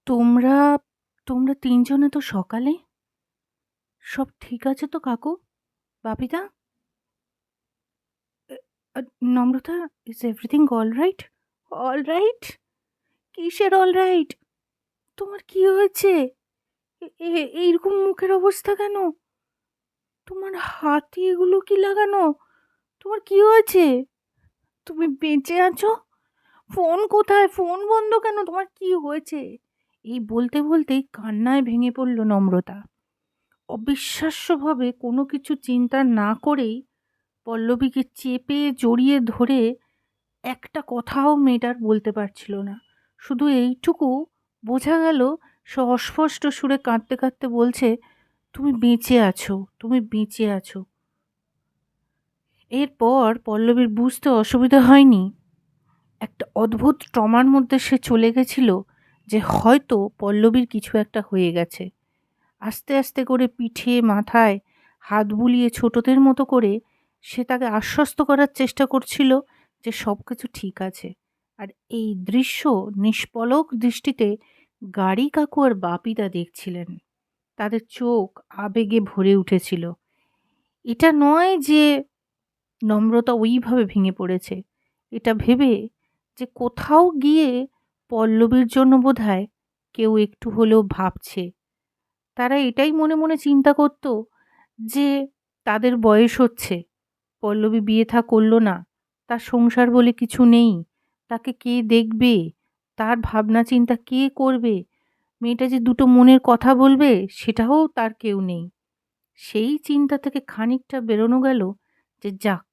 তোমরা তোমরা ৩ জনে তো সকালে? সব ঠিক আছে তো কাকু? বাপিদা? এ আ নম্রতা, ইজ এভরিথিং অলরাইট? অলরাইট? কিসের অলরাইট? তোমার কি হয়েছে? এ এ এইরকম মুখের অবস্থা কেন? তোমার হাতে এগুলো কি লাগানো? তোমার কি হয়েছে? তুমি বেঁচে আছো? ফোন কোথায়? ফোন বন্ধ কেন? তোমার কি হয়েছে? এই বলতে বলতেই কান্নায় ভেঙে পড়ল নম্রতা। অবিশ্বাস্যভাবে কোনো কিছু চিন্তা না করেই পল্লবীকে চেপে জড়িয়ে ধরে একটা কথাও মেয়েটার বলতে পারছিল না। শুধু এইটুকু বোঝা গেল, সে অস্পষ্ট সুরে কাঁদতে কাঁদতে বলছে, তুমি বেঁচে আছো, তুমি বেঁচে আছো। এরপর পল্লবীর বুঝতে অসুবিধা হয়নি, একটা অদ্ভুত ট্রমার মধ্যে সে চলে গেছিল, যে হয়তো পল্লবীর কিছু একটা হয়ে গেছে। আস্তে আস্তে করে পিঠে মাথায় হাত বুলিয়ে ছোটদের মতো করে সে তাকে আশ্বস্ত করার চেষ্টা করছিল যে সব কিছু ঠিক আছে। আর এই দৃশ্য নিষ্পলক দৃষ্টিতে গাড়ি কাকু আর বাপিদা দেখছিলেন। তাদের চোখ আবেগে ভরে উঠেছিল। এটা নয় যে নম্রতা ওইভাবে ভেঙে পড়েছে, এটা ভেবে যে কোথাও গিয়ে পল্লবীর জন্য বোধহয় কেউ একটু হলেও ভাবছে। তারা এটাই মনে মনে চিন্তা করত যে তাদের বয়স হচ্ছে, পল্লবী বিয়ে থা করল না, তার সংসার বলে কিছু নেই, তাকে কে দেখবে, তার ভাবনা চিন্তা কে করবে, মেয়েটা যে দুটো মনের কথা বলবে সেটাও তার কেউ নেই। সেই চিন্তা থেকে খানিকটা বেরোনো গেল যে যাক,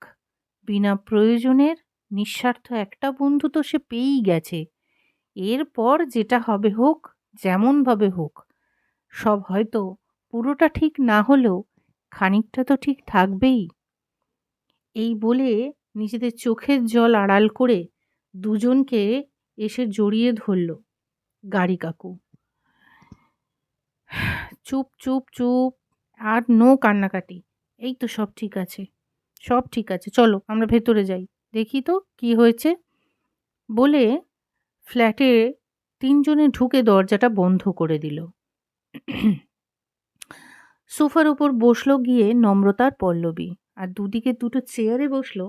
বিনা প্রয়োজনের নিঃস্বার্থ একটা বন্ধু তো সে পেয়েই গেছে। এরপর যেটা হবে হোক, যেমনভাবে হোক, সব হয়তো পুরোটা ঠিক না হলেও খানিকটা তো ঠিক থাকবেই। এই বলে নিজেদের চোখের জল আড়াল করে দুজনকে এসে জড়িয়ে ধরল গাড়ি কাকু। চুপ চুপ চুপ, আর নো কান্নাকাটি। এই তো সব ঠিক আছে, সব ঠিক আছে, চলো আমরা ভেতরে যাই, দেখি তো কি হয়েছে। বলে ফ্ল্যাটে তিনজনে ঢুকে দরজাটা বন্ধ করে দিল। সোফার উপর বসলো গিয়ে নম্রতার পল্লবী, আর দুদিকে দুটো চেয়ারে বসলো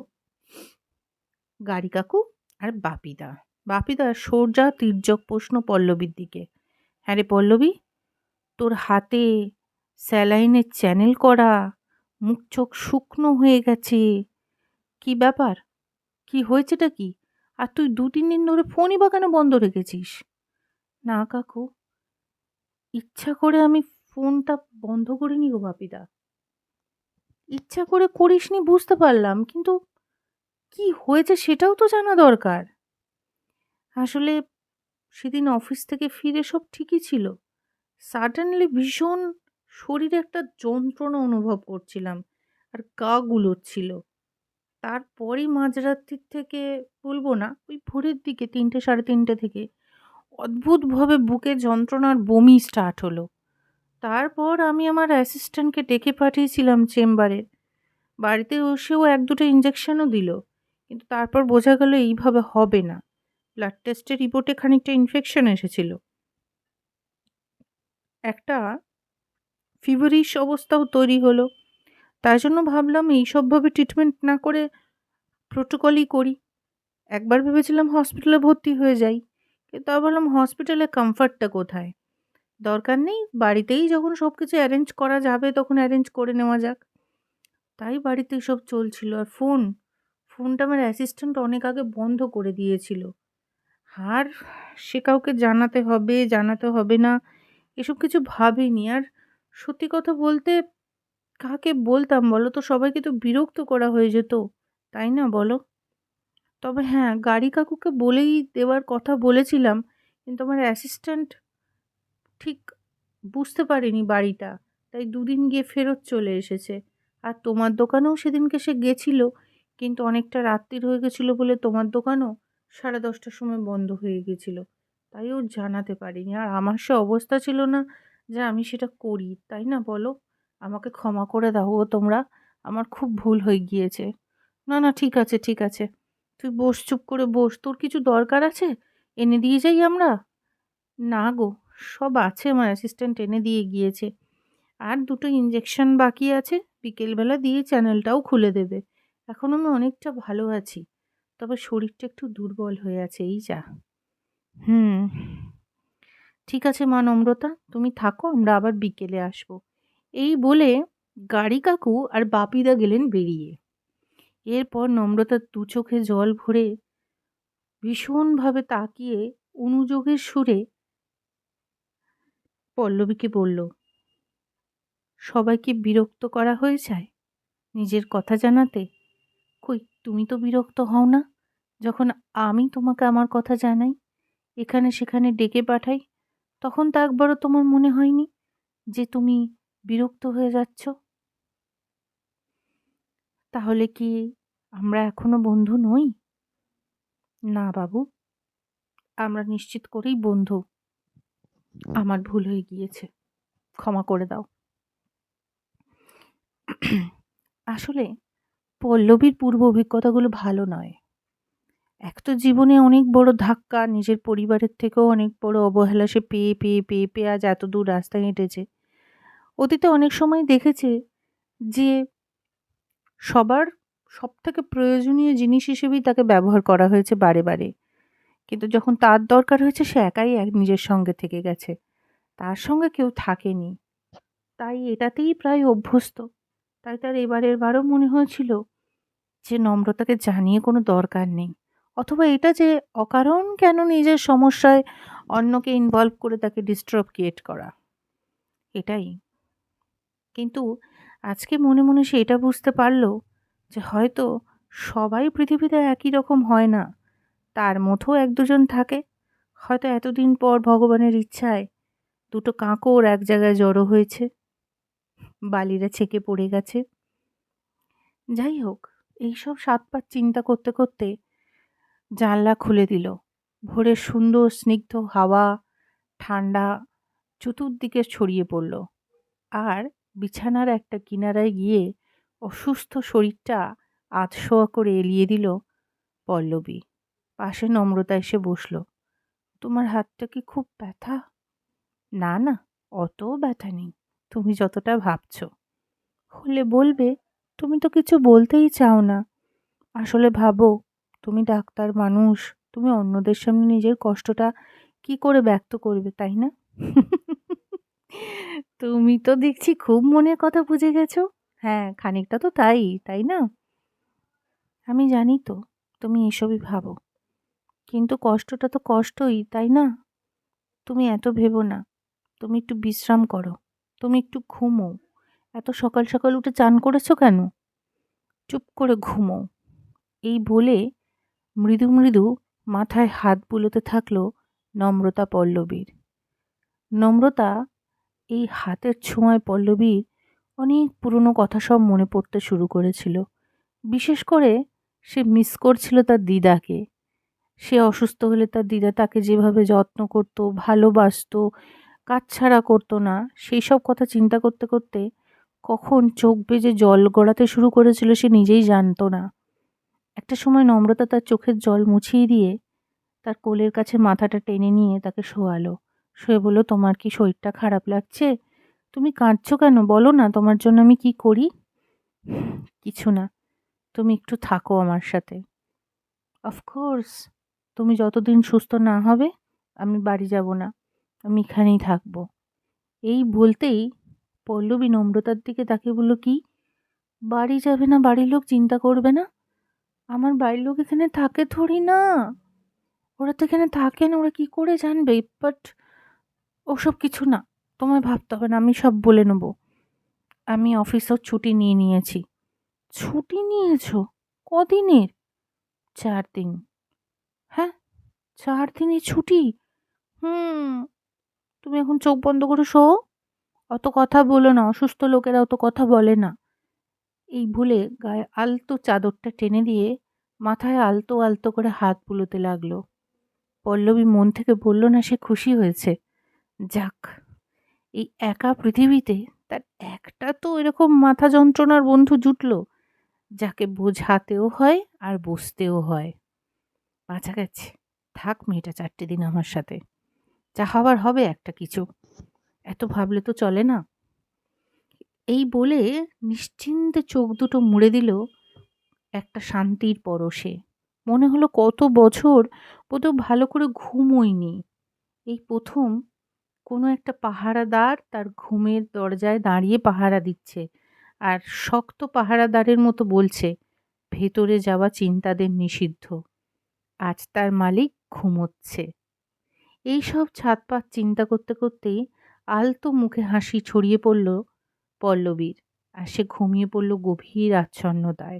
গাড়ি কাকু আর বাপিদা। বাপিদা সোজা তির্যক প্রশ্ন পল্লবীর দিকে, হ্যাঁ রে পল্লবী, তোর হাতে স্যালাইনের চ্যানেল করা, মুখ চোখ শুকনো হয়ে গেছে, কি ব্যাপার, কি হয়েছেটা কি? আর তুই ২-৩ দিন ধরে ফোনই বা কেন বন্ধ রেখেছিস? না কাকু, ইচ্ছা করে আমি ফোনটা বন্ধ করিনি গো বাপিদা। ইচ্ছা করে করিসনি বুঝতে পারলাম, কিন্তু কি হয়েছে সেটাও তো জানা দরকার। আসলে সেদিন অফিস থেকে ফিরে সব ঠিকই ছিল, সাডেনলি ভীষণ শরীরে একটা যন্ত্রণা অনুভব করছিলাম, আর গা গুলোচ্ছিল। তারপরই মাঝরাত্রির থেকে, বলবো না, ওই ভোরের দিকে ৩টে ৩:৩০ থেকে অদ্ভুতভাবে বুকে যন্ত্রণার বমি স্টার্ট হলো। তারপর আমি আমার অ্যাসিস্ট্যান্টকে ডেকে পাঠিয়েছিলাম চেম্বারে। বাড়িতে এসেও ১-২টো ইঞ্জেকশনও দিল। কিন্তু তারপর বোঝা গেল এইভাবে হবে না। ব্লাড টেস্টের রিপোর্টে খানিকটা ইনফেকশন এসেছিল। একটা ফিভারিশ অবস্থাও তৈরি হলো। তাই জন্য ভাবলাম এইসবভাবে ট্রিটমেন্ট না করে প্রোটোকলই করি। একবার ভেবেছিলাম হসপিটালে ভর্তি হয়ে যাই। কিন্তু আবার ভাবলাম হসপিটালে কমফর্টটা কোথায়? দরকার নেই, বাড়িতেই যখন সব কিছু অ্যারেঞ্জ করা যাবে তখন অ্যারেঞ্জ করে নেওয়া যাক। তাই বাড়িতে এসব চলছিল। আর ফোনটা আমার অ্যাসিস্ট্যান্ট অনেক আগে বন্ধ করে দিয়েছিল। আর সে কাউকে জানাতে হবে না, এসব কিছু ভাবিনি। আর সত্যি কথা বলতে, কাকে বলতাম বলো তো? সবাইকে তো বিরক্ত করা হয়ে যেত, তাই না বলো? তবে হ্যাঁ, গাড়ি কাকুকে বলেই দেওয়ার কথা বলেছিলাম, কিন্তু আমার অ্যাসিস্ট্যান্ট ঠিক বুঝতে পারেনি বাড়িটা, তাই ২ দিন গিয়ে ফেরত চলে এসেছে। আর তোমার দোকানেও সেদিনকে সে গেছিল, কিন্তু অনেকটা রাত্তির হয়ে গেছিলো বলে তোমার দোকানও 10:30টার সময় বন্ধ হয়ে গেছিলো, তাই ও জানাতে পারিনি। আর আমার সে অবস্থা ছিল না যে আমি সেটা করি, তাই না বলো? আমাকে ক্ষমা করে দাও গো তোমরা, আমার খুব ভুল হয়ে গিয়েছে। না না, ঠিক আছে ঠিক আছে, তুই বস, চুপ করে বস। তোর কিছু দরকার আছে? এনে দিয়ে যাই আমরা? না গো, সব আছে, আমার অ্যাসিস্ট্যান্ট এনে দিয়ে গিয়েছে। আর ২ টো ইনজেকশন বাকি আছে। বিকেলবেলা দিয়ে চ্যানেলটাও খুলে দেবে। এখন আমি অনেকটা ভালো আছি। তবে শরীরটা একটু দুর্বল হয়ে আছে, এই যা। হুম। ঠিক আছে মা নম্রতা, তুমি থাকো, আমরা আবার বিকেলে আসবো। এই বলে গাড়ি কাকু আর বাপিদা গেলেন বেরিয়ে। এরপর নম্রতার দু চোখে জল ভরে ভীষণভাবে তাকিয়ে অনুযোগের সুরে পল্লবীকে বলল, সবাইকে বিরক্ত করা হয়ে যায় নিজের কথা জানাতে? কই তুমি তো বিরক্ত হও না যখন আমি তোমাকে আমার কথা জানাই, এখানে সেখানে ডেকে পাঠাই, তখন তো একবারও তোমার মনে হয়নি যে তুমি বিরক্ত হয়ে যাচ্ছ? তাহলে কি আমরা এখনো বন্ধু নই? না বাবু, আমরা নিশ্চিত করেই বন্ধু। আমার ভুল হয়ে গিয়েছে, ক্ষমা করে দাও। আসলে পল্লবীর পূর্ব অভিজ্ঞতাগুলো ভালো নয়। এক তো জীবনে অনেক বড় ধাক্কা, নিজের পরিবারের থেকেও অনেক বড় অবহেলা সে পেয়ে পেয়ে পেয়ে পেয়ে আজ এত দূর রাস্তা হেঁটেছে। অতীতে অনেক সময় দেখেছে যে সবার সবথেকে প্রয়োজনীয় জিনিস হিসেবেই তাকে ব্যবহার করা হয়েছে বারে বারে। কিন্তু যখন তার দরকার হয়েছে সে একাই নিজের সঙ্গে থেকে গেছে, তার সঙ্গে কেউ থাকেনি। তাই এটাতেই প্রায় অভ্যস্ত। তাই তার এবারের বারও মনে হয়েছিল যে নম্রতাকে জানিয়ে কোনো দরকার নেই, অথবা এটা যে অকারণ কেন নিজের সমস্যায় অন্যকে ইনভলভ করে তাকে ডিস্টার্ব ক্রিয়েট করা, এটাই। কিন্তু আজকে মনে মনে সে এটা বুঝতে পারল যে হয়তো সবাই পৃথিবীতে একই রকম হয় না, তার মতো এক দুজন থাকে। হয়তো এতদিন পর ভগবানের ইচ্ছায় দুটো কাঁকড় এক জায়গায় জড়ো হয়েছে, বালিরা ছেঁকে পড়ে গেছে। যাই হোক, এইসব সাত পাঁচ চিন্তা করতে করতে জানলা খুলে দিল। ভোরের সুন্দর স্নিগ্ধ হাওয়া ঠান্ডা চতুর্দিকে ছড়িয়ে পড়ল। আর বিছানার একটা কিনারায় গিয়ে অসুস্থ শরীরটা আধশোয়া করে এলিয়ে দিল পল্লবী। পাশে নম্রতা এসে বসল। তোমার হাতটা কি খুব ব্যথা? না না, অত ব্যথা নেই, তুমি যতটা ভাবছো। হলে বলবে, তুমি তো কিছু বলতেই চাও না। আসলে ভাবো, তুমি ডাক্তার মানুষ, তুমি অন্যদের সামনে নিজের কষ্টটা কি করে ব্যক্ত করবে, তাই না? তুমি তো দেখছি খুব মনের কথা বুঝে গেছো। হ্যাঁ, খানিকটা তো তাই, তাই না? আমি জানি তো তুমি এসবই ভাবো, কিন্তু কষ্টটা তো কষ্টই, তাই না? তুমি এত ভেবো না, তুমি একটু বিশ্রাম করো, তুমি একটু ঘুমো। এত সকাল সকাল উঠে চান করেছো কেন? চুপ করে ঘুমো। এই বলে মৃদু মৃদু মাথায় হাত বুলোতে থাকলো নম্রতা পল্লবীর। নম্রতা এই হাতের ছোঁয়ায় পল্লবীর অনেক পুরনো কথা সব মনে পড়তে শুরু করেছিল। বিশেষ করে সে মিস করছিল তার দিদাকে। সে অসুস্থ হলে তার দিদা তাকে যেভাবে যত্ন করতো, ভালোবাসতো, কাছছাড়া করতো না, সেই সব কথা চিন্তা করতে করতে কখন চোখ বেজে জল গড়াতে শুরু করেছিল সে নিজেই জানতো না। একটা সময় নম্রতা তার চোখের জল মুছিয়ে দিয়ে তার কোলের কাছে মাথাটা টেনে নিয়ে তাকে শোয়ালো। শুয়ে বলল, তোমার কি শরীরটা খারাপ লাগছে? তুমি কাঁদছো কেন? বলো না, তোমার জন্য আমি কি করি? কিছু না, তুমি একটু থাকো আমার সাথে। অফকোর্স, তুমি যতদিন সুস্থ না হবে আমি বাড়ি যাব না, আমি এখানেই থাকবো। এই বলতেই পল্লবী নম্রতার দিকে তাকিয়ে বলল, কি বাড়ি যাবে না? বাড়ির লোক চিন্তা করবে না? আমার বাড়ির লোক এখানে থাকে থোড়ি না, ওরা তো এখানে থাকে না, ওরা কি করে জানবে? বাট ওসব কিছু না, তোমায় ভাবতে হবে না, আমি সব বলে নেব। আমি অফিসেও ছুটি নিয়ে নিয়েছি। ছুটি নিয়েছো? কদিনের? 4 দিন। হ্যাঁ, 4 দিনের ছুটি? হুম। তুমি এখন চোখ বন্ধ করে শো। অত কথা বলো না, অসুস্থ লোকেরা অত কথা বলে না। এই বলে গায়ে আলতো চাদরটা টেনে দিয়ে মাথায় আলতো আলতো করে হাত বুলোতে লাগলো। পল্লবী মন থেকে বলল না সে খুশি হয়েছে। যাক, এই একা পৃথিবীতে তার একটা তো এরকম মাথা যন্ত্রণার বন্ধু জুটলো, যাকে বোঝাতেও হয় আর বুঝতেও হয়। বাঁচা গেছে। থাক মেয়েটা 4টে দিন আমার সাথে। যা হবার হবে একটা কিছু, এত ভাবলে তো চলে না। এই বলে নিশ্চিন্তে চোখ দুটো মুড়ে দিল একটা শান্তির পরশে। মনে হলো কত বছর বোধহয় ভালো করে ঘুমোইনি। এই প্রথম কোনো একটা পাহারাদার তার ঘুমের দরজায় দাঁড়িয়ে পাহারা দিচ্ছে, আর শক্ত পাহারাদারের মতো বলছে, ভেতরে যাওয়া চিন্তাদের নিষিদ্ধ, আজ তার মালিক ঘুমোচ্ছে। এইসব ছাতপাত চিন্তা করতে করতেই আলতো মুখে হাসি ছড়িয়ে পড়ল পল্লবীর, আর সে ঘুমিয়ে পড়ল গভীর আচ্ছন্নতায়।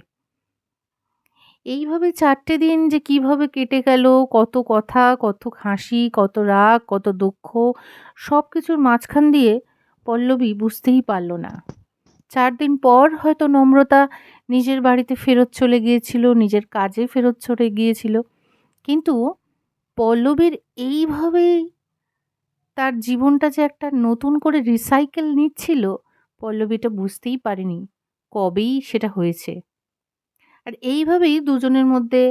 এইভাবে 4টে দিন যে কিভাবে কেটে গেল, কত কথা, কত হাসি, কত রাগ, কত দুঃখ, সবকিছুর মাঝখান দিয়ে পল্লবী বুঝতেই পারল না। 4 দিন পর হয়তো নম্রতা নিজের বাড়িতে ফেরত চলে গিয়েছিল, নিজের কাজে ফেরত চলে গিয়েছিল। কিন্তু পল্লবীর এইভাবেই তার জীবনটা যে একটা নতুন করে রিসাইকেল নিচ্ছিল, পল্লবী এটা বুঝতেই পারেনি কবেই সেটা হয়েছে। আর এইভাবেই দুজনের মধ্যে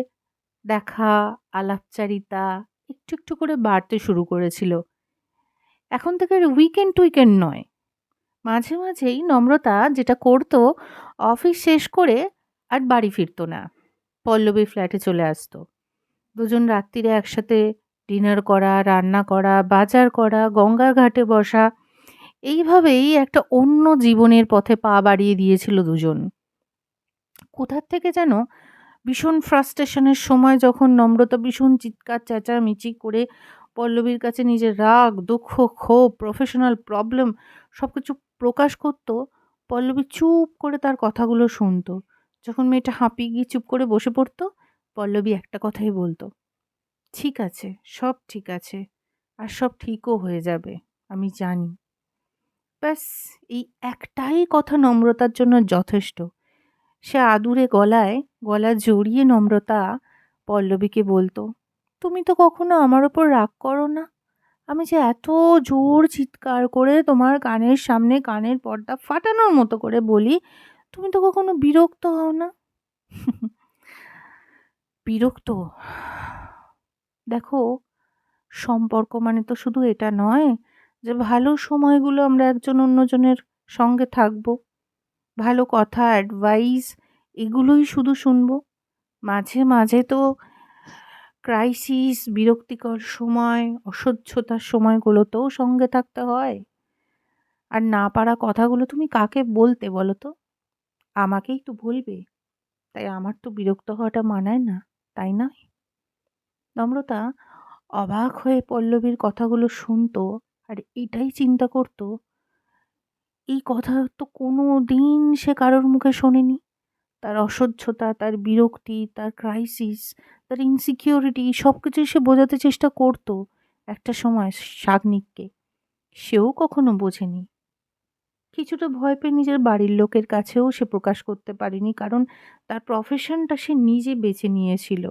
দেখা, আলাপচারিতা একটু একটু করে বাড়তে শুরু করেছিল। এখন থেকে আর উইকেন্ড টুইকেন্ড নয়, মাঝে মাঝেই নম্রতা যেটা করত, অফিস শেষ করে আর বাড়ি ফিরতো না, পল্লবীর ফ্ল্যাটে চলে আসতো। দুজন রাত্রিরে একসাথে ডিনার করা, রান্না করা, বাজার করা, গঙ্গার ঘাটে বসা, এইভাবেই একটা অন্য জীবনের পথে পা বাড়িয়ে দিয়েছিল দুজন। কোথার থেকে যেন ভীষণ ফ্রাস্ট্রেশনের সময় যখন নম্রতা ভীষণ চিৎকার চেঁচামেচি করে পল্লবীর কাছে নিজের রাগ, দুঃখ, ক্ষোভ, প্রফেশনাল প্রবলেম সবকিছু প্রকাশ করত, পল্লবী চুপ করে তার কথাগুলো শুনতো। যখন মেয়েটা হাঁপিয়ে গিয়ে চুপ করে বসে পড়তো, পল্লবী একটা কথাই বলতো, ঠিক আছে, সব ঠিক আছে, আর সব ঠিকও হয়ে যাবে, আমি জানি। ব্যাস, এই একটাই কথা নম্রতার জন্য যথেষ্ট। সে আদুরে গলায় গলা জড়িয়ে নম্রতা পল্লবীকে বলতো, তুমি তো কখনো আমার ওপর রাগ করো না। আমি যে এত জোর চিৎকার করে তোমার কানের সামনে কানের পর্দা ফাটানোর মতো করে বলি, তুমি তো কখনো বিরক্ত হও না। বিরক্ত? দেখো, সম্পর্ক মানে তো শুধু এটা নয় যে ভালো সময়গুলো আমরা একজন অন্যজনের সঙ্গে থাকবো, ভালো কথা, অ্যাডভাইস, এগুলোই শুধু শুনবো। মাঝে মাঝে তো ক্রাইসিস, বিরক্তিকর সময়, অসহ্যতার সময়গুলোতেও সঙ্গে থাকতে হয়। আর না পারা কথাগুলো তুমি কাকে বলতে বলো তো? আমাকেই তো বলবে। তাই আমার তো বিরক্ত হওয়াটা মানায় না, তাই না? নম্রতা অবাক হয়ে পল্লবীর কথাগুলো শুনতো, আর এটাই চিন্তা করতো, এই কথা তো কোনো দিন সে কারোর মুখে শোনেনি। তার অসহ্যতা, তার বিরক্তি, তার ক্রাইসিস, তার ইনসিকিউরিটি সবকিছুই সে বোঝাতে চেষ্টা করত একটা সময় সাগ্নিককে। সেও কখনো বোঝেনি। কিছুটা ভয় পেয়ে নিজের বাড়ির লোকের কাছেও সে প্রকাশ করতে পারেনি, কারণ তার প্রফেশনটা সে নিজে বেছে নিয়েছিল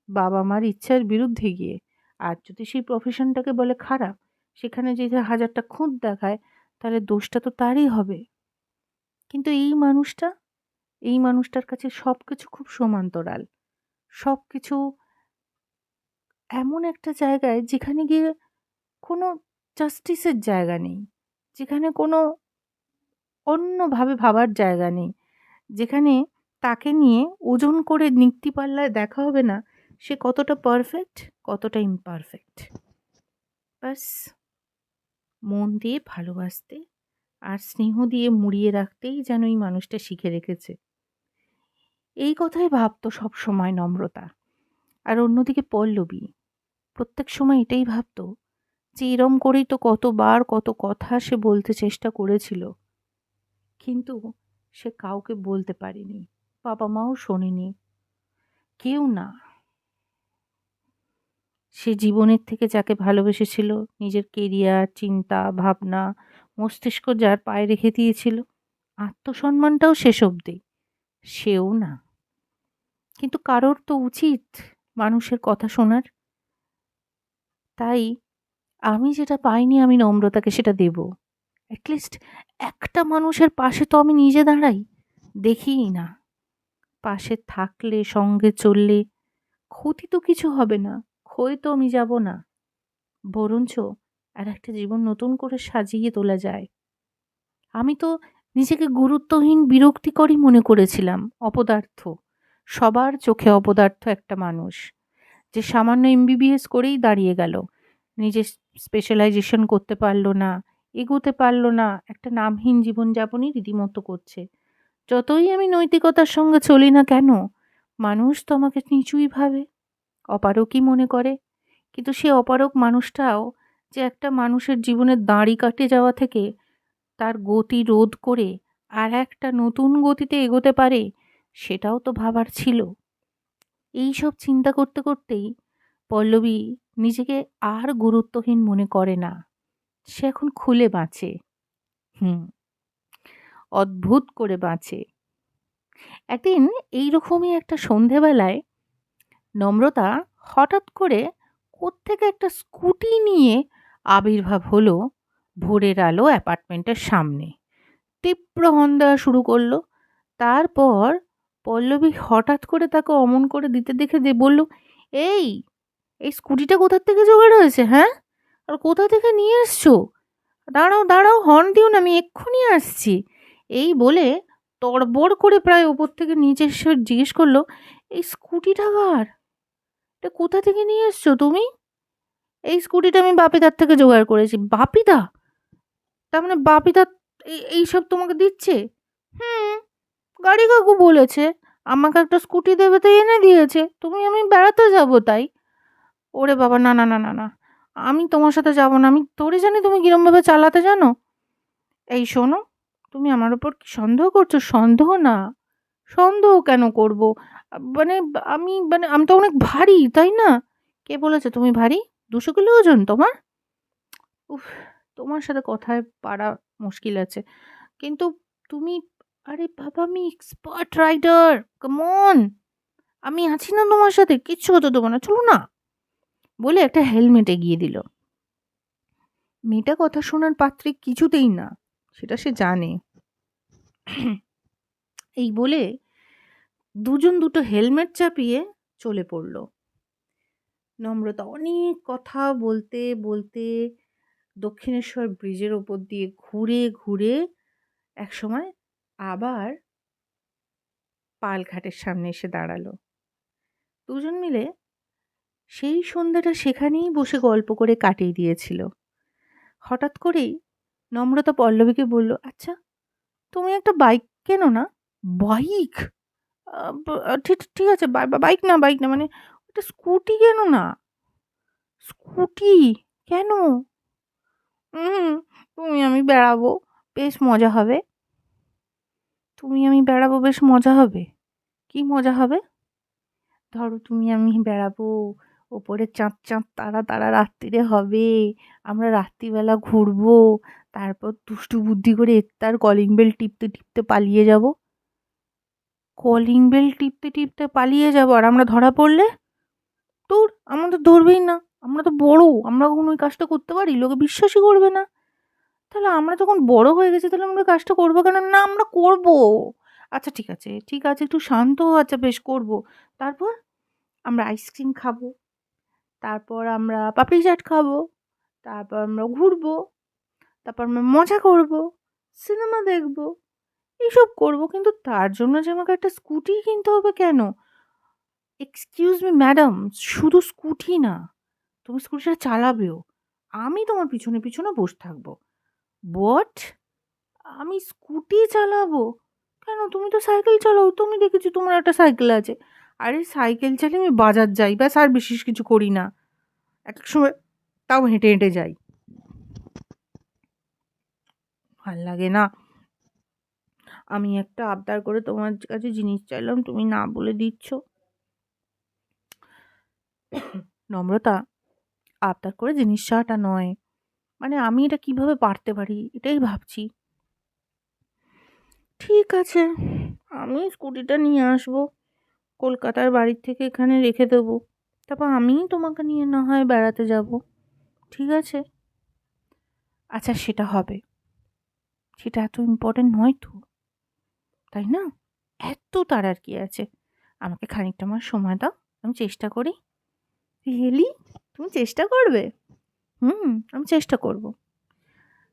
বাবা মার ইচ্ছার বিরুদ্ধে গিয়ে। আর যদি সেই প্রফেশনটাকে বলে খারাপ, সেখানে যদি হাজারটা খুঁত দেখায়, তাহলে দোষটা তো তারই হবে। কিন্তু এই মানুষটার কাছে সবকিছু খুব সমান্তরাল। সবকিছু এমন একটা জায়গায় যেখানে গিয়ে কোনো জাস্টিসের জায়গা নেই, যেখানে কোনো অন্যভাবে ভাবার জায়গা নেই, যেখানে তাকে নিয়ে ওজন করে নিত্যি পাল্লায় দেখা হবে না সে কতটা পারফেক্ট, কতটা ইমপারফেক্ট। ব্যাস, মন দিয়ে ভালোবাসতে আর স্নেহ দিয়ে মুড়িয়ে রাখতেই যেন এই মানুষটা শিখে রেখেছে। এই কথাই ভাবতো সব সময় নম্রতা। আর অন্যদিকে পল্লবী প্রত্যেক সময় এটাই ভাবতো যে এরম করেই তো কতবার কত কথা সে বলতে চেষ্টা করেছিল, কিন্তু সে কাউকে বলতে পারেনি, বাবা মাও শোনেনি, কেউ না। সে জীবনের থেকে যাকে ভালোবেসেছিল, নিজের কেরিয়ার, চিন্তা ভাবনা, মস্তিষ্ক যার পায়ে রেখে দিয়েছিল, আত্মসম্মানটাও শেষ অবধি, সেও না। কিন্তু কারোর তো উচিত মানুষের কথা শোনার। তাই আমি যেটা পাইনি আমি নম্রতাকে সেটা দেব। অ্যাটলিস্ট একটা মানুষের পাশে তো আমি নিজে দাঁড়াই, দেখিই না। পাশে থাকলে, সঙ্গে চললে ক্ষতি তো কিছু হবে না, ক্ষয়ে তো আমি যাব না, বরঞ্চ আর একটা জীবন নতুন করে সাজিয়ে তোলা যায়। আমি তো নিজেকে গুরুত্বহীন, বিরক্তিকরই মনে করেছিলাম, অপদার্থ। সবার চোখে অপদার্থ একটা মানুষ, যে সামান্য এমবিবিএস করেই দাঁড়িয়ে গেল। নিজে স্পেশালাইজেশন করতে পারল না, এগোতে পারল না, একটা নামহীন জীবনযাপনই রীতিমতো করছে। যতই আমি নৈতিকতার সঙ্গে চলি না কেন, মানুষ তো আমাকে নিচুই ভাবে, অপারকই মনে করে। কিন্তু সে অপারক মানুষটাও যে একটা মানুষের জীবনের দাঁড়ি কাটে যাওয়া থেকে তার গতি রোধ করে আর একটা নতুন গতিতে এগোতে পারে, সেটাও তো ভাবার ছিল। এই সব চিন্তা করতে করতেই পল্লবী নিজেকে আর গুরুত্বহীন মনে করে না। সে এখন খুলে বাঁচে। হুম, অদ্ভুত করে বাঁচে। একদিন এইরকমই একটা সন্ধেবেলায় নম্রতা হঠাৎ করে কোত্থেকে একটা স্কুটি নিয়ে আবির্ভাব হলো ভোরের আলো অ্যাপার্টমেন্টের সামনে। তীব্র হর্ন দেওয়া শুরু করলো। তারপর পল্লবী হঠাৎ করে তাকে অমন করে দিতে দেখে বলল, এই এই স্কুটিটা কোথার থেকে জোগাড় হয়েছে, হ্যাঁ? আর কোথা থেকে নিয়ে এসছো? দাঁড়াও দাঁড়াও, হর্ন দিও না, আমি এক্ষুনি আসছি। এই বলে তড়বড় করে প্রায় ওপর থেকে নিচে এসে জিজ্ঞেস করলো, এই স্কুটিটা কার? এটা কোথা থেকে নিয়ে এসছো তুমি? এই স্কুটিটা আমি বাপিদার থেকে জোগাড় করেছি। বাপিদা? তার মানে বাপিদা এইসব তোমাকে দিচ্ছে? হুম, গাড়ি কাকু বলেছে আমাকে একটা স্কুটি দেবে, তাই এনে দিয়েছে। আমি বেড়াতে যাবো তাই। ওরে বাবা, না না না না না, আমি তোমার সাথে যাবো না। আমি তোরে জানি তুমি কিরমভাবে চালাতে জানো। এই শোনো, তুমি আমার উপর কি সন্দেহ করছো? সন্দেহ না, সন্দেহ কেন করব? মানে আমি তো অনেক ভারী, তাই না? কে বলেছে তুমি ভারী? 200 কিলো ওজন তোমার? উফ, তোমার সাথে কথায় পারা মুশকিল আছে। কিন্তু তুমি, আরে বাবা, আমি এক্সপার্ট রাইডার, কাম অন, আমি আছি না তোমার সাথে, কিচ্ছু হতে দেবো না, চলো না। বলে একটা হেলমেট এগিয়ে দিল। মেয়েটা কথা শোনার পাত্রী কিছুতেই না, সেটা সে জানে। এই বলে দুজন দুটো হেলমেট চাপিয়ে চলে পড়ল। নম্রতা অনেক কথা বলতে বলতে দক্ষিণেশ্বর ব্রিজের ওপর দিয়ে ঘুরে ঘুরে একসময় আবার পালঘাটের সামনে এসে দাঁড়ালো। দুজন মিলে সেই সন্ধ্যাটা সেখানেই বসে গল্প করে কাটিয়ে দিয়েছিল। হঠাৎ করেই নম্রতা পল্লবীকে বলল, আচ্ছা, তুমি একটা বাইক কেনো না? বাইক? ঠিক ঠিক আছে, বাইক না, বাইক না, মানে একটা স্কুটি কেনো না? স্কুটি? কেন? হুম, আমি বেড়াবো, বেশ মজা হবে। আমি বেড়াবো, বেশ মজা হবে। কি মজা হবে? ধরো আমি বেড়াবো, ওপরে চাঁদ চাঁদ তারা তারা রাত্রিরে হবে, আমরা রাত্রিবেলা ঘুরবো, তারপর দুষ্টু বুদ্ধি করে একতার কলিং বেল টিপতে টিপতে পালিয়ে যাব। কলিং বেল টিপতে টিপতে পালিয়ে যাব, আর আমরা ধরা পড়লে? দূর, আমাদের ধরবেই না, আমরা তো বড়, আমরা কখনো ওই কাজটা করতে পারি? লোকে বিশ্বাসই করবে না। তাহলে আমরা যখন বড় হয়ে গেছি, তাহলে আমরা কাজটা করবো কেন? না, আমরা করবো। আচ্ছা ঠিক আছে, ঠিক আছে, একটু শান্ত হও, আচ্ছা বেশ করবো। তারপর আমরা আইসক্রিম খাবো, তারপর আমরা পাপড়ি চাট খাবো, তারপর আমরা ঘুরবো, তারপর আমরা মজা করবো, সিনেমা দেখবো, এইসব করবো। কিন্তু তার জন্য যে আমাকে একটা স্কুটি কিনতে হবে কেন? এক্সকিউজ মি ম্যাডাম, শুধু স্কুটি না, তুমি স্কুটিটা চালাবেও, আমি তোমার পিছনে পিছনে বসে থাকবো। বট? আমি স্কুটি চালাবো? কেন, তুমি তো সাইকেল চালাও, তুমি দেখেছি তোমার একটা সাইকেল আছে। আরে সাইকেল চালিয়ে আমি বাজার যাই, ব্যাস, আর বিশেষ কিছু করি না। এক এক সময় তাও হেঁটে হেঁটে যাই। ভাল লাগে না। আমি একটা আবদার করে তোমার কাছে জিনিস চাইলাম, তুমি না বলে দিচ্ছ। নম্রতা, আবদার করে জিনিস চাওয়াটা নয়, মানে আমি এটা কিভাবে পারতে পারি এটাই ভাবছি। ঠিক আছে, আমি স্কুটিটা নিয়ে আসবো, কলকাতার বাড়ির থেকে এখানে রেখে দেবো, তারপর আমিই তোমাকে নিয়ে না হয় বেড়াতে যাব। ঠিক আছে? আচ্ছা, সেটা হবে। সেটা এত ইম্পর্টেন্ট নয় তো, তাই না? এত তাড়ার কি আছে? আমাকে খানিকটা আমার সময় দাও, আমি চেষ্টা করি। রিয়েলি? তুমি চেষ্টা করবে? আমি চেষ্টা করব।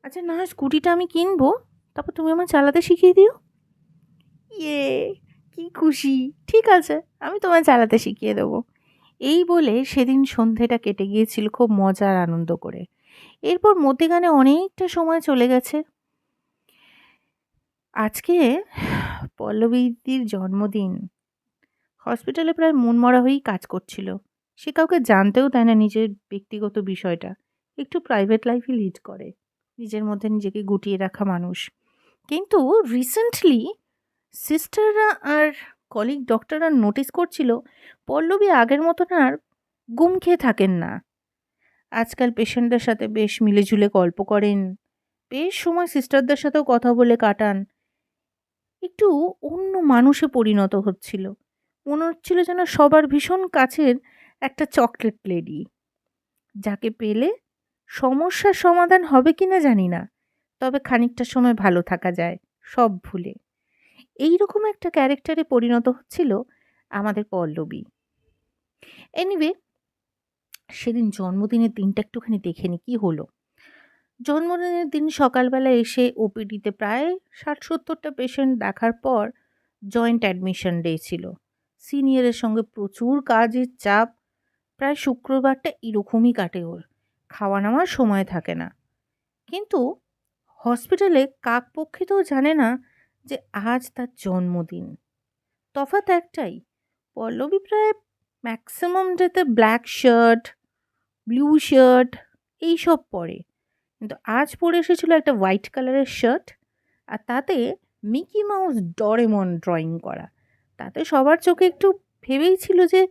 আচ্ছা, না হয় স্কুটিটা আমি কিনবো, তারপর তুমি আমার চালাতে শিখিয়ে দিও। ইয়ে, কি খুশি! ঠিক আছে, আমি তোমায় চালাতে শিখিয়ে দেবো। এই বলে সেদিন সন্ধেটা কেটে গিয়েছিল খুব মজা আর আনন্দ করে। এরপর মধ্যিখানে অনেকটা সময় চলে গেছে। আজকে পল্লবীদির জন্মদিন। হসপিটালে প্রায় মনমরা হয়েই কাজ করছিল। সে কাউকে জানতেও দেয় না নিজের ব্যক্তিগত বিষয়টা। একটু প্রাইভেট লাইফই লিড করে। নিজের মধ্যে নিজেকে গুটিয়ে রাখা মানুষ। কিন্তু রিসেন্টলি সিস্টাররা আর কলিগ ডক্টররা নোটিস করছিল পল্লবী আগের মতন আর গুম খেয়ে থাকেন না। আজকাল পেশেন্টদের সাথে বেশ মিলেঝুলে গল্প করেন, বেশ সময় সিস্টারদের সাথেও কথা বলে কাটান। একটু অন্য মানুষে পরিণত হচ্ছিল। মনে হচ্ছিল যেন সবার ভীষণ কাছের একটা চকলেট লেডি, যাকে পেলে সমস্যার সমাধান হবে কিনা জানি না, তবে খানিকটা সময় ভালো থাকা যায় সব ভুলে। এইরকম একটা ক্যারেক্টারে পরিণত হচ্ছিল আমাদের পল্লবী। এনিওয়ে, সেদিন জন্মদিনের দিনটা একটুখানি দেখে নি কি হলো। জন্মদিনের দিন সকালবেলা এসে ওপিডিতে প্রায় ৬০-৭০টা পেশেন্ট দেখার পর জয়েন্ট অ্যাডমিশন ডে ছিল। সিনিয়রের সঙ্গে প্রচুর কাজের চাপ। প্রায় শুক্রবারটা এরকমই কাটে ওর। খাওয়া নামার সময় থাকে না। কিন্তু হসপিটালে কাকপক্ষিতেও জানে না যে আজ তার জন্মদিন। তফাৎ একটাই, পল্লবী প্রায় ম্যাক্সিমাম ডেতে ব্ল্যাক শার্ট, ব্লু শার্ট এইসব পরে। কিন্তু আজ পরে এসেছিল একটা হোয়াইট কালারের শার্ট, আর তাতে মিকি মাউস ডরেমন ড্রয়িং করা। তাতে সবার চোখে একটু ভেবেই ছিল যে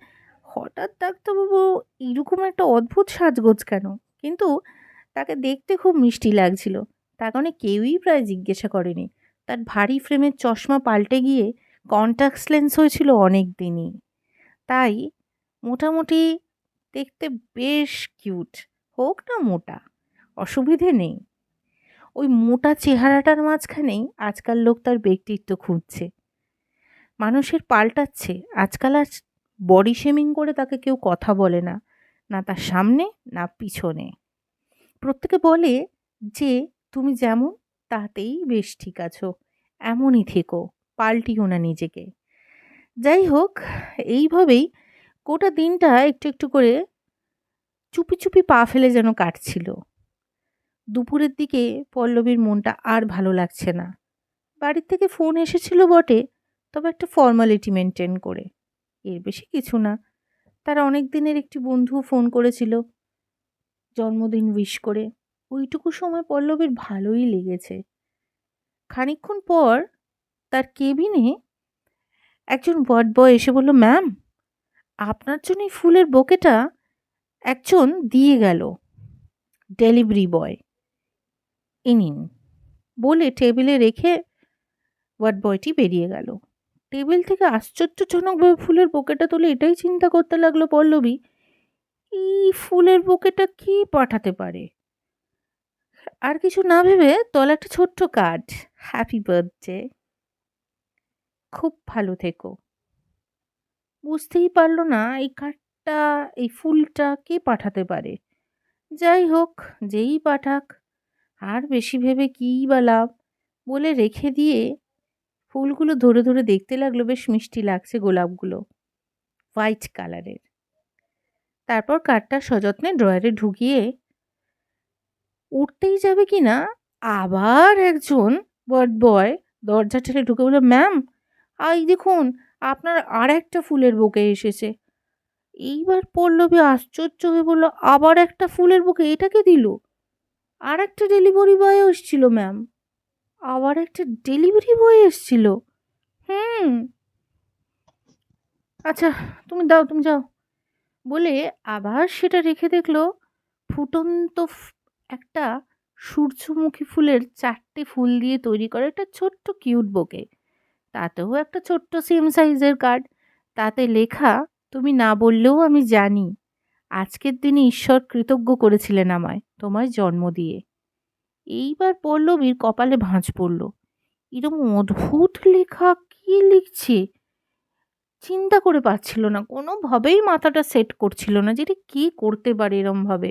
হঠাৎ ডাক্তারবাবু এরকম একটা অদ্ভুত সাজগোজ কেন। কিন্তু তাকে দেখতে খুব মিষ্টি লাগছিল। তার কারণে কেউই প্রায় জিজ্ঞাসা করেনি। তার ভারী ফ্রেমের চশমা পাল্টে গিয়ে কন্ট্যাক্ট লেন্স হয়েছিল অনেক দিনই। তাই মোটামুটি দেখতে বেশ কিউট। হোক না মোটা, অসুবিধে নেই। ওই মোটা চেহারাটার মাঝখানেই আজকাল লোক তার ব্যক্তিত্ব খুঁজছে, মানুষের পাল্টাচ্ছে। আজকাল আর বডি শেমিং করে তাকে কেউ কথা বলে না, না তার সামনে না পিছনে। প্রত্যেকে বলে যে তুমি যেমন তাতেই বেশ ঠিক আছো, এমনই থেকো, পাল্টিও না নিজেকে। যাই হোক, এইভাবেই গোটা দিনটা একটু একটু করে চুপি চুপি পা ফেলে যেন কাটছিল। দুপুরের দিকে পল্লবীর মনটা আর ভালো লাগছে না। বাড়ির থেকে ফোন এসেছিল বটে, তবে একটা ফর্মালিটি মেনটেন করে, এর বেশি কিছু না। তার অনেক দিনের একটি বন্ধু ফোন করেছিল জন্মদিন উইশ করে। ওইটুকু সময় পল্লবীর ভালোই লেগেছে। খানিকক্ষণ পর তার কেবিনে একজন ওয়ার্ড বয় এসে বলল, ম্যাম, আপনার জন্য এই ফুলের বোকেটা একজন দিয়ে গেল, ডেলিভারি বয়, এ নিন। বলে টেবিলে রেখে ওয়ার্ড বয়টি বেরিয়ে গেল। টেবিল থেকে আশ্চর্যজনকভাবে ফুলের বোকেটা তুলে এটাই চিন্তা করতে লাগলো পল্লবী, এই ফুলের বোকেটা কি পাঠাতে পারে। আর কিছু না ভেবে তলে একটা ছোট্ট কার্ড, হ্যাপি বার্থডে, খুব ভালো থেকো। বুঝতেই পারলো না এই কার্ডটা, এই ফুলটা কে পাঠাতে পারে। যাই হোক, যেই পাঠাক, আর বেশি ভেবে কীই বা লাভ, বলে রেখে দিয়ে ফুলগুলো ধরে ধরে দেখতে লাগলো। বেশ মিষ্টি লাগছে গোলাপগুলো, হোয়াইট কালারের। তারপর কার্ডটা সযত্নে ড্রয়ারে ঢুকিয়ে উঠতেই যাবে কি না, আবার একজন ওয়ার্ড বয় দরজা ঠেলে ঢুকে বলল, ম্যাম, এই দেখুন, আপনার আর একটা ফুলের বুকে এসেছে। এইবার পল্লবী আশ্চর্য হয়ে বলল, আবার একটা ফুলের বুকে, এটাকে দিল? আর একটা ডেলিভারি বয় এসেছিল ম্যাম, আবার একটা ডেলিভারি বয় এসেছিল। হুম, আচ্ছা, তুমি দাও, তুমি যাও। বলে আবার সেটা রেখে দেখলো ফুটন্ত একটা সূর্যমুখী ফুলের 4টে ফুল দিয়ে তৈরি করা একটা ছোট্ট কিউট বোকে। তাতেও একটা ছোট্ট সেম সাইজের কার্ড। তাতে লেখা, তুমি না বললেও আমি জানি, আজকের দিনে ঈশ্বর কৃতজ্ঞ করেছিলেন আমায় তোমায় জন্ম দিয়ে। এইবার পল্লবীর কপালে ভাঁজ পড়ল। এরকম অদ্ভুত লেখা, কি লিখছে চিন্তা করে পাচ্ছিল না, কোনোভাবেই মাথাটা সেট করছিল না যে এটা কী করতে পারে এরমভাবে।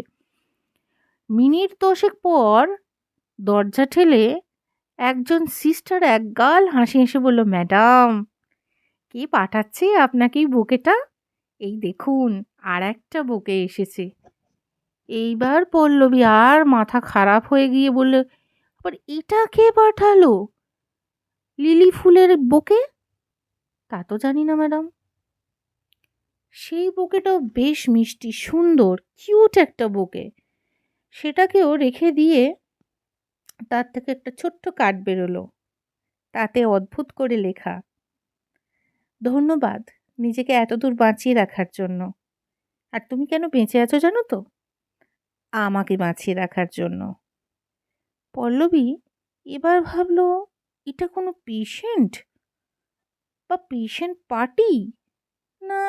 মিনিট 10 পর দরজা ঠেলে একজন সিস্টার একগাল হাসি হেসে বলল, ম্যাডাম, কে পাঠাচ্ছে আপনাকে এই বোকেটা? এই দেখুন, আর একটা বোকে এসেছে। এইবার পল্লবী আর মাথা খারাপ হয়ে গিয়ে বলল, আবার এটা কে পাঠালো? লিলি ফুলের বোকে? তা তো জানি না ম্যাডাম। সেই বোকেটাও বেশ মিষ্টি, সুন্দর, কিউট একটা বোকে। সেটাকেও রেখে দিয়ে তার থেকে একটা ছোট্ট কার্ড বেরোলো। তাতে অদ্ভুত করে লেখা, ধন্যবাদ নিজেকে এতদূর বাঁচিয়ে রাখার জন্য। আর তুমি কেন বেঁচে আছো জানো তো? আমাকে বাঁচিয়ে রাখার জন্য। পল্লবী এবার ভাবলো, এটা কোনো পেশেন্ট বা পেশেন্ট পার্টি, না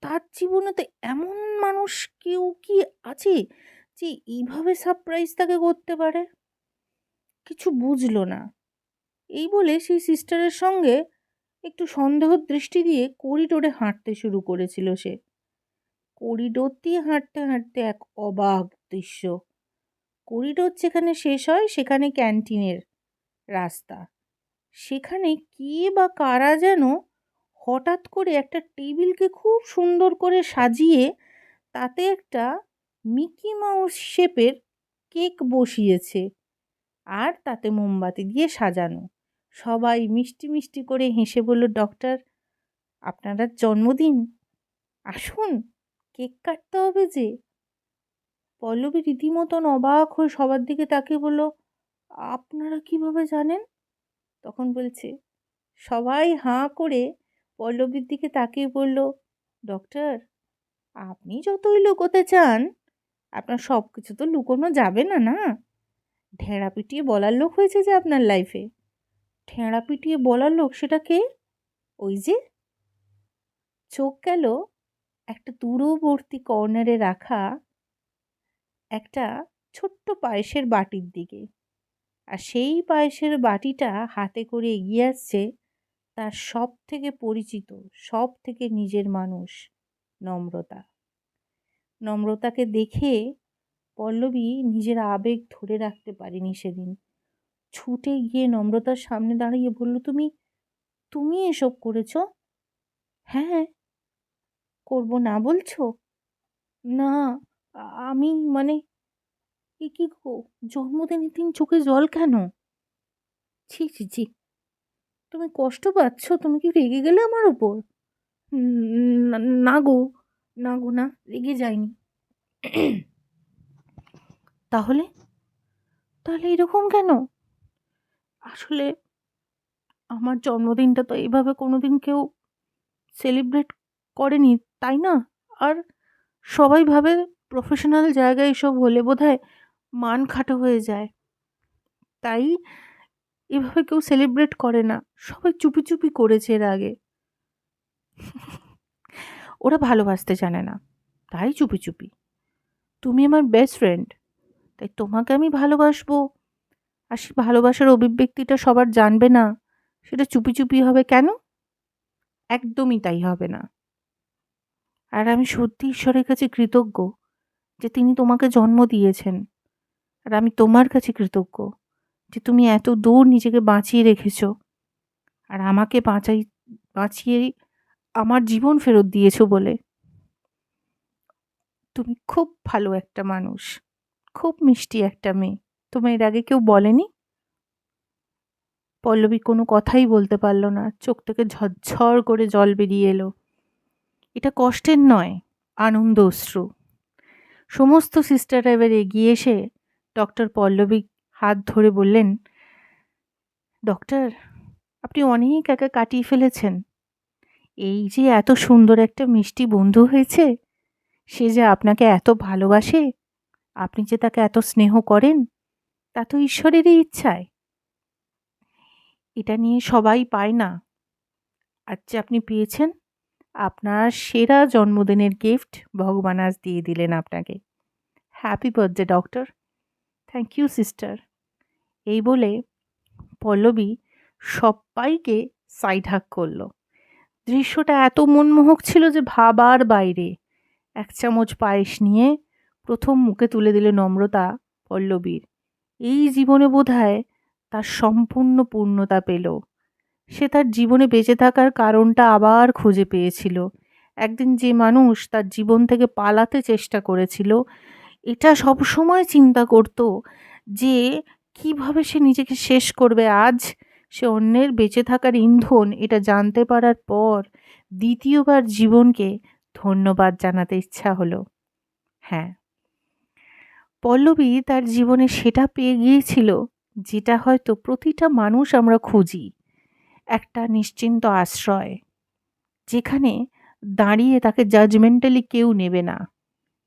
তার জীবনে তো এমন মানুষ কেউ কি আছে যে এইভাবে সারপ্রাইজ তাকে করতে পারে? কিছু বুঝলো না। এই বলে সেই সিস্টারের সঙ্গে একটু সন্দেহ দৃষ্টি দিয়ে করিডোরে হাঁটতে শুরু করেছিল সে। করিডোর দিয়ে হাঁটতে হাঁটতে এক অবাক দৃশ্য। করিডোর যেখানে শেষ হয় সেখানে ক্যান্টিনের রাস্তা। সেখানে কে বা কারা যেন হঠাৎ করে একটা টেবিলকে খুব সুন্দর করে সাজিয়ে তাতে একটা মিকি মাউস শেপের কেক বসিয়েছে, আর তাতে মোমবাতি দিয়ে সাজানো। সবাই মিষ্টি মিষ্টি করে হেসে বলল, ডক্টর, আপনার আজ জন্মদিন, আসুন, কেক কাটতে হবে যে। পল্লবী রীতিমতন অবাক হয়ে সবার দিকে তাকিয়ে বলল, আপনারা কিভাবে জানেন? তখন বলছে, সবাই হাঁ করে পল্লবীর দিকে তাকিয়ে বলল, ডক্টর, আপনি যতই লুকোতে চান, আপনার সব কিছু তো লুকোনো যাবে না, না? ঢেঁড়া পিটিয়ে বলার লোক হয়েছে যে আপনার লাইফে। ঠেঁড়া পিটিয়ে বলার লোক সেটা কে? ওই যে। চোখ গেল একটা দূরবর্তী কর্নারে রাখা একটা ছোট্ট পায়েসের বাটির দিকে। আর সেই পায়েসের বাটিটা হাতে করে এগিয়ে আসছে তার সব থেকে পরিচিত, সব থেকে নিজের মানুষ, নম্রতা। নম্রতাকে দেখে পল্লবী নিজের আবেগ ধরে রাখতে পারেনি সেদিন। ছুটে গিয়ে নম্রতার সামনে দাঁড়িয়ে বলল, তুমি তুমি এসব করেছো? হ্যাঁ। করব না বলছো? না, আমি মানে, এ কি গো, জন্মদিনের দিন চোখে জল কেন? ছি ছি ছি, তুমি কষ্ট পাচ্ছ? তুমি কি রেগে গেলে আমার ওপর? না, না গো, না গো, না, রেগে যাইনি। তাহলে তাহলে এরকম কেন? আসলে আমার জন্মদিনটা তো এইভাবে কোনোদিন কেউ সেলিব্রেট করেনি, তাই না? আর সবাই ভাবে প্রফেশনাল জায়গায় এসব হলে বোধহয় মান খাটো হয়ে যায়, তাই এভাবে কেউ সেলিব্রেট করে না। সবাই চুপি চুপি করেছে এর আগে। ওরা ভালোবাসতে জানে না, তাই চুপি চুপি। তুমি আমার বেস্ট ফ্রেন্ড, তাই তোমাকে আমি ভালোবাসবো, আর সেই ভালোবাসার অভিব্যক্তিটা সবার জানবে না, সেটা চুপি চুপি হবে কেন? একদমই তাই হবে না। আর আমি সত্যি ঈশ্বরের কাছে কৃতজ্ঞ যে তিনি তোমাকে জন্ম দিয়েছেন। আর আমি তোমার কাছে কৃতজ্ঞ যে তুমি এত দূর নিজেকে বাঁচিয়ে রেখেছো, আর আমাকে বাঁচিয়ে আমার জীবন ফেরত দিয়েছো বলে। তুমি খুব ভালো একটা মানুষ, খুব মিষ্টি একটা মেয়ে। তোমার এর আগে কেউ বলেনি? পল্লবী কোনো কথাই বলতে পারল না, চোখ থেকে ঝরঝর করে জল বেরিয়ে এলো। এটা কষ্টের নয়, আনন্দ অশ্রু। সমস্ত সিস্টাররা এবার এগিয়ে এসে ডক্টর পল্লবী হাত ধরে বললেন, ডক্টর, আপনি অনেক একা কাটিয়ে ফেলেছেন। এই যে এত সুন্দর একটা মিষ্টি বন্ধু হয়েছে, সে যে আপনাকে এত ভালোবাসে, আপনি যে তাকে এত স্নেহ করেন, তা তো ঈশ্বরেরই ইচ্ছায়। এটা নিয়ে সবাই পায় না। আজ যে আপনি পেয়েছেন, আপনার সেরা জন্মদিনের গিফট ভগবান আজ দিয়ে দিলেন আপনাকে। Happy birthday doctor. Thank you sister. এই বলে পল্লবী সবাইকে সাইড হাগ করল। দৃশ্যটা এত মনমোহক ছিল যে ভাবার বাইরে। এক চামচ পায়েস নিয়ে প্রথম মুখে তুলে দিল নম্রতা পল্লবীর। এই জীবনে বোধহয় তার সম্পূর্ণ পূর্ণতা পেল। সে তার জীবনে বেঁচে থাকার কারণটা আবার খুঁজে পেয়েছিল। একদিন যে মানুষ তার জীবন থেকে পালাতে চেষ্টা করেছিল, এটা সবসময় চিন্তা করত যে কিভাবে সে নিজেকে শেষ করবে, আজ সে অন্যের বেঁচে থাকার ইন্ধন এটা জানতে পারার পর দ্বিতীয়বার জীবনকে ধন্যবাদ জানাতে ইচ্ছা হলো। হ্যাঁ, পল্লবী তার জীবনে সেটা পেয়ে গিয়েছিল যেটা হয়তো প্রতিটা মানুষ আমরা খুঁজি, একটা নিশ্চিন্ত আশ্রয়, যেখানে দাঁড়িয়ে তাকে জাজমেন্টালি কেউ নেবে না,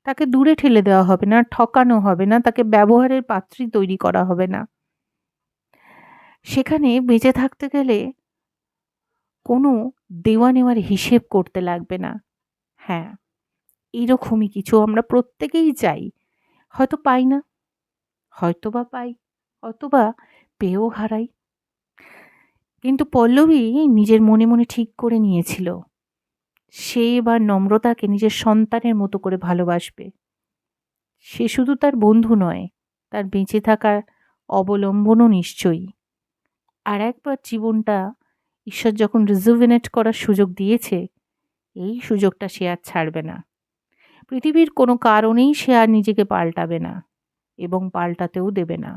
তাকে দূরে ঠেলে দেওয়া হবে না, ঠকানো হবে না, তাকে ব্যবহারের পাত্রী তৈরি করা হবে না। সেখানে বেঁচে থাকতে গেলে কোনো দেওয়া নেওয়ার হিসেব করতে লাগবে না। হ্যাঁ, এরকমই কিছু আমরা প্রত্যেকেই চাই। হয়তো পাই না, হয়তোবা পাই, অথবা পেয়েও হারাই। কিন্তু পল্লবী নিজের মনে মনে ঠিক করে নিয়েছিল, সে এবার নম্রতাকে নিজের সন্তানের মতো করে ভালোবাসবে। সে শুধু তার বন্ধু নয়, তার বেঁচে থাকার অবলম্বনও নিশ্চয়ই। আর একবার জীবনটা ঈশ্বর যখন রিজুভিনেট করার সুযোগ দিয়েছে, এই সুযোগটা সে আর ছাড়বে না। পৃথিবীর কোনো কারণেই সে আর নিজেকে পাল্টাবে না, এবং পাল্টাতেও দেবে না।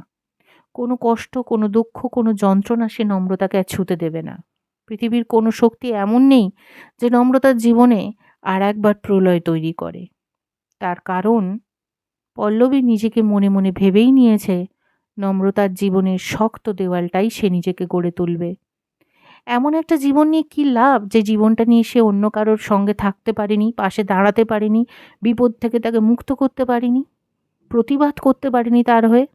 কোনো কষ্ট, কোনো দুঃখ, কোনো যন্ত্রণা সে নম্রতাকে আর ছুঁতে দেবে না। পৃথিবীর কোনো শক্তি এমন নেই যে নম্রতার জীবনে আর একবার প্রলয় তৈরি করে। তার কারণ পল্লবী নিজেকে মনে মনে ভেবেই নিয়েছে, নম্রতার জীবনের শক্ত দেওয়ালটাই সে নিজেকে গড়ে তুলবে। এমন একটা জীবন নিয়ে কী লাভ যে জীবনটা নিয়ে সে অন্য কারোর সঙ্গে থাকতে পারেনি, পাশে দাঁড়াতে পারেনি, বিপদ থেকে তাকে মুক্ত করতে পারেনি, প্রতিবাদ করতে পারেনি তার হয়ে।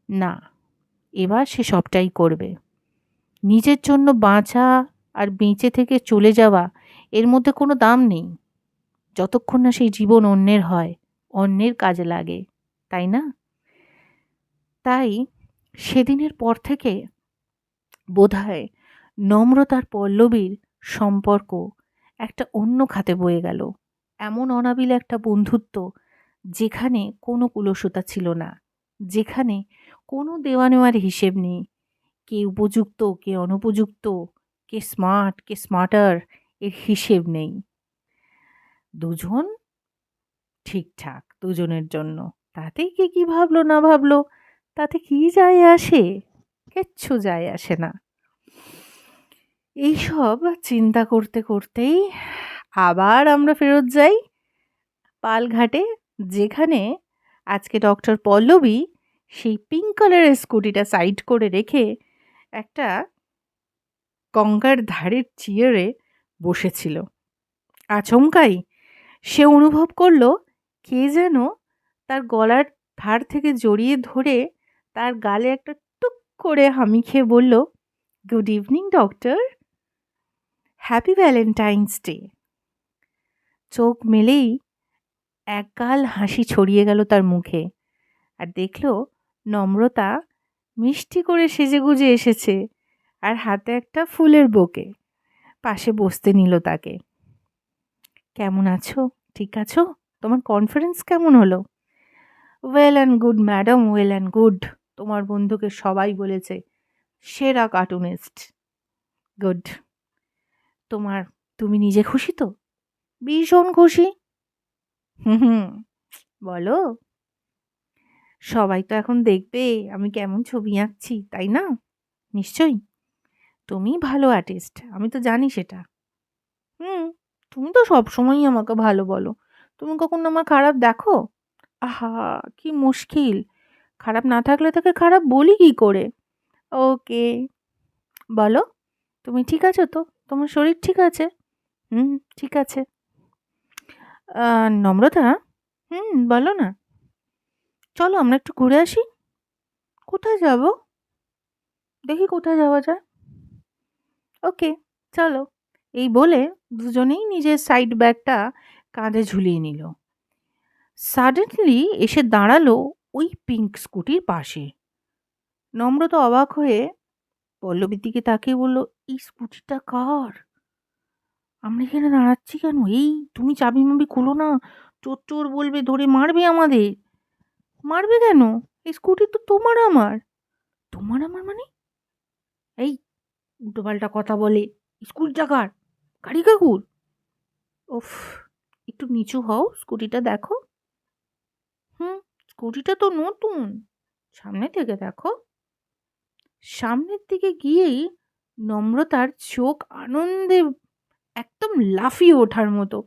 না, এবার সে সবটাই করবে। নিজের জন্য বাঁচা আর বেঁচে থেকে চলে যাওয়া, এর মধ্যে কোনো দাম নেই, যতক্ষণ না সেই জীবন অন্যের হয়, অন্যের কাজে লাগে, তাই না? তাই সেদিনের পর থেকে বোধহয় নম্রতার পল্লবীর সম্পর্ক একটা অন্য খাতে বয়ে গেল। এমন অনাবিল একটা বন্ধুত্ব, যেখানে কোনো কুলসতা ছিল না, যেখানে কোনো দেওয়া নেওয়ার হিসেব নেই, কে উপযুক্ত কে অনুপযুক্ত, কে স্মার্ট কে স্মার্টার, এর হিসেব নেই। দুজন ঠিকঠাক দুজনের জন্য, তাতে কে কি ভাবলো না ভাবলো তাতে কি যায় আসে? কিচ্ছু যায় আসে না। এইসব চিন্তা করতে করতেই আবার আমরা ফেরত যাই পালঘাটে, যেখানে আজকে ডক্টর পল্লবী সেই পিঙ্ক কালারের স্কুটিটা সাইড করে রেখে একটা গঙ্গার ধারের চেয়ারে বসেছিল। আচমকাই সে অনুভব করল কে যেন তার গলার ধার থেকে জড়িয়ে ধরে তার গালে একটা টুক করে হামি খেয়ে বলল, good evening doctor, happy Valentine's day. চোখ মেলেই একগাল হাসি ছড়িয়ে গেল তার মুখে, আর দেখল নম্রতা মিষ্টি করে সেজেগুজে এসেছে, আর হাতে একটা ফুলের বোকে। পাশে বসতে নিল তাকে। কেমন আছো? ঠিক আছো? তোমার কনফারেন্স কেমন হলো? Well and good madam, well and good. তোমার বন্ধুকে সবাই বলেছে সেরা কার্টুনিস্ট। গুড। তোমার তুমি নিজে খুশি তো? ভীষণ খুশি। হুম হুম, বলো। সবাই তো এখন দেখবে আমি কেমন ছবি আঁকছি, তাই না? নিশ্চয়ই। তুমি ভালো আর্টিস্ট, আমি তো জানি সেটা। হুম, তুমি তো সবসময়ই আমাকে ভালো বলো। তুমি কখনো আমার খারাপ দেখো? আহা, কি মুশকিল! খারাপ না থাকলে তাকে খারাপ বলি কি করে? ওকে, বলো। তুমি ঠিক আছো তো? তোমার শরীর ঠিক আছে? হুম, ঠিক আছে। নম্রতা, বলো না। চলো আমরা একটু ঘুরে আসি। কোথায় যাব? দেখি কোথায় যাওয়া যায়। ওকে, চলো। এই বলে দুজনেই নিজের সাইড ব্যাগটা কাঁধে ঝুলিয়ে নিল। সাডেনলি এসে দাঁড়ালো ওই পিঙ্ক স্কুটির পাশে। নম্রতা অবাক হয়ে পল্লবীর দিকে তাকিয়ে বলল, এই স্কুটিটা কার? আমরা এখানে দাঁড়াচ্ছি কেন? এই তুমি চাবি মাবি খুলো না, চোর চোর বলবে, ধরে মারবে আমাদের। মারবে কেন? এই স্কুটি তো তোমার আমার। তোমার আমার মানে? এই উল্টোপাল্টা কথা বলে। স্কুটিটা কার? গাড়ি কাকুর? উফ, একটু নিচু হও, স্কুটিটা দেখো। হুম, স্কুটিটা তো নতুন। সামনে থেকে দেখো। সামনের দিকে গিয়েই নম্রতার চোখ আনন্দে একদম লাফিয়ে ওঠার মতো।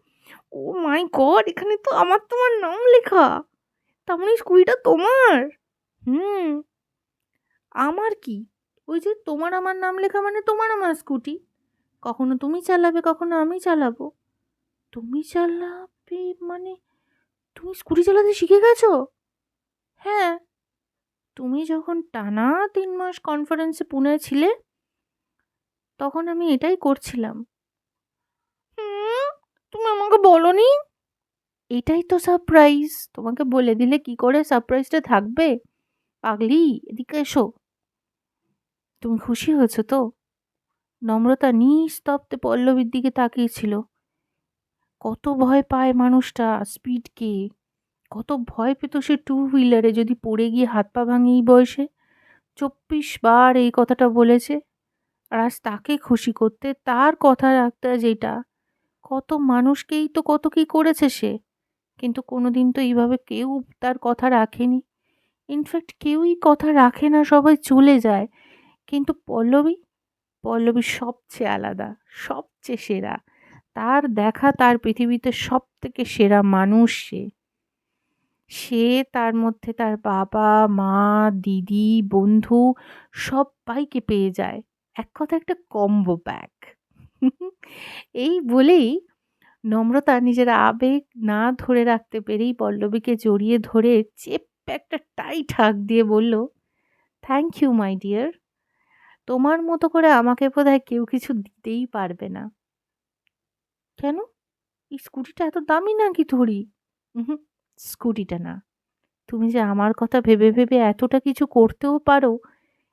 ও মাই গড! এখানে তো আমার তোমার নাম লেখা। তার মানে স্কুটিটা তোমার? হুম, আমার কি? ওই যে তোমার আমার নাম লেখা মানে তোমার আমার স্কুটি। কখনো তুমি চালাবে, কখনো আমি চালাবো। তুমি চালাবে মানে তুমি স্কুটি চালাতে শিখে গেছো? হ্যাঁ, তুমি যখন টানা 3 মাস কনফারেন্সে পুনে ছিলে, তখন আমি এটাই করছিলাম। হুম, তুমি আমাকে বলোনি? এটাই তো সারপ্রাইজ। তোমাকে বলে দিলে কি করে সারপ্রাইজটা থাকবে? পাগলি, এদিকে এসো। তুমি খুশি হয়েছো তো? নম্রতা নিস্তব্ধে পল্লবীর দিকে তাকিয়েছিল। কত ভয় পায় মানুষটা স্পিডকে। কত ভয় পেত সে টু হুইলারে যদি পড়ে গিয়ে হাত পা ভাঙে এই বয়সে। 24 বার এই কথাটা বলেছে। আর আজ তাকে খুশি করতে, তার কথা রাখতে যেটা, কত মানুষকেই তো কত কি করেছে সে। কিন্তু কোনোদিন তো এইভাবে কেউ তার কথা রাখেনি। ইনফ্যাক্ট কেউই কথা রাখে না, সবাই চলে যায়। কিন্তু পল্লবী, পল্লবী সবচেয়ে আলাদা, সবচেয়ে সেরা। তার দেখা তার পৃথিবীতে সব থেকে সেরা মানুষ সে। সে তার মধ্যে তার বাবা, মা, দিদি, বন্ধু সব্বাইকে পেয়ে যায়। এক কথায় একটা কম্বো প্যাক। এই বলেই নম্রতা নিজের আবেগ না ধরে রাখতে পেরেই পল্লবীকে জড়িয়ে ধরে চেপে একটা টাইট হাগ দিয়ে বলল, থ্যাংক ইউ মাই ডিয়ার। তোমার মতো করে আমাকে বোধহয় কেউ কিছু দিতেই পারবে না। কেন? এই স্কুটিটা এত দামি নাকি থরি? উহুম, স্কুটিটা না, তুমি যে আমার কথা ভেবে ভেবে এতটা কিছু করতেও পারো,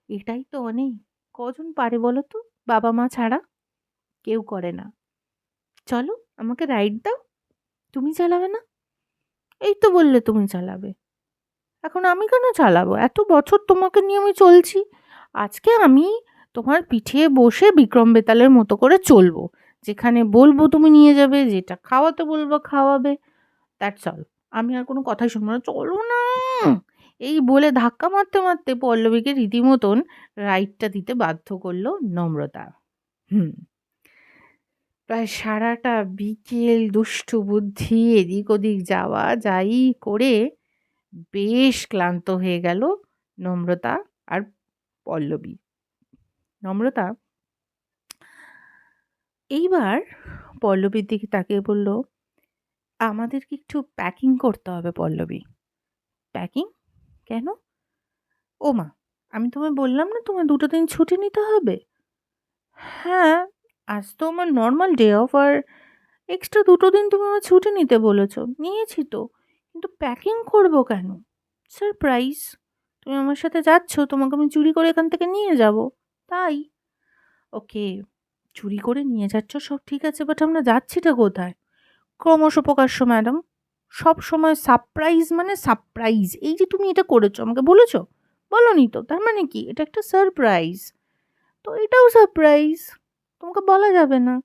এটাই তো অনেক। কজন পারে বলো তো, বাবা মা ছাড়া? কেউ করে না। চলো, আমাকে রাইড দাও। তুমি চালাবে না? এই তো বললে তুমি চালাবে। এখন আমি কেন চালাবো? এত বছর তোমাকে নিয়ে আমি চলছি। আজকে আমি তোমার পিঠে বসে বিক্রম বেতালের মতো করে চলবো। যেখানে বলবো তুমি নিয়ে যাবে, যেটা খাওয়াতে বলবো খাওয়াবে। That's all. আমি আর কোনো কথাই শুনবো না। চলো না! এই বলে ধাক্কা মারতে মারতে পল্লবীকে রীতিমতন রাইডটা দিতে বাধ্য করলো নম্রতা। হুম। প্রায় সারাটা বিকেল দুষ্টু বুদ্ধি এদিক ওদিক যাওয়া যাই করে বেশ ক্লান্ত হয়ে গেল নম্রতা আর পল্লবী। নম্রতা এইবার পল্লবীর দিকে তাকিয়ে বলল, আমাদের কি একটু প্যাকিং করতে হবে পল্লবী। প্যাকিং? কেন? ও মা, আমি তোমায় বললাম না তোমায় 2 দিন ছুটি নিতে হবে? হ্যাঁ, আজ তো আমার নর্মাল ডে অফ, আর এক্সট্রা 2 দিন তুমি আমার ছুটি নিতে বলেছো, নিয়েছি তো। কিন্তু প্যাকিং করবো কেন? সারপ্রাইজ। তুমি আমার সাথে যাচ্ছ, তোমাকে আমি চুরি করে এখান থেকে নিয়ে যাব, তাই। ওকে, চুরি করে নিয়ে যাচ্ছ সব ঠিক আছে, বাট আমরা যাচ্ছিটা কোথায়? ক্রমশ প্রকাশ্য ম্যাডাম। সব সময় সারপ্রাইজ মানে সারপ্রাইজ। এই যে তুমি এটা করেছো, আমাকে বলেছো? বলনি তো, তার মানে কি? এটা একটা সারপ্রাইজ। তো এটাও সারপ্রাইজ, তোমাকে বলা যাবে না।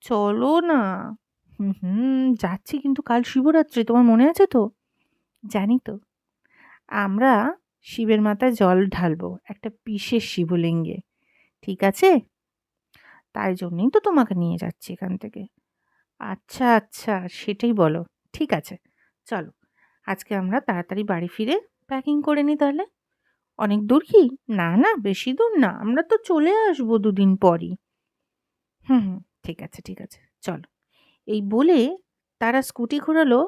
চলো না। হুম হুম, যাচ্ছি, কিন্তু কাল শিবরাত্রি, তোমার মনে আছে তো? জানি তো। আমরা শিবের মাথায় জল ঢালবো একটা বিশেষ শিবলিঙ্গে, ঠিক আছে? তাই জন্যই তো তোমাকে নিয়ে যাচ্ছি এখান থেকে। আচ্ছা আচ্ছা, সেটাই বলো। ঠিক আছে, চলো। আজকে আমরা তাড়াতাড়ি বাড়ি ফিরে প্যাকিং করে নিই তাহলে। অনেক দূর কি? না না, বেশি দূর না, আমরা তো চলে আসবো 2 দিন পরই। হুম হুম, ঠিক আছে ঠিক আছে, চলো। এই বলে তারা স্কুটি ঘোরালো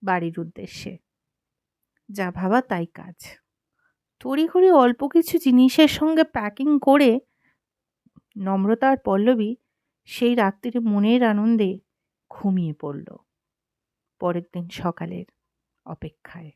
বাড়ির উদ্দেশ্যে। যা ভাবা তাই কাজ। তড়িঘড়ি অল্প কিছু জিনিসের সঙ্গে প্যাকিং করে নম্রতা আর পল্লবী সেই রাত্রিরে মনের আনন্দে ঘুমিয়ে পড়ল পরের দিন সকালের অপেক্ষায়।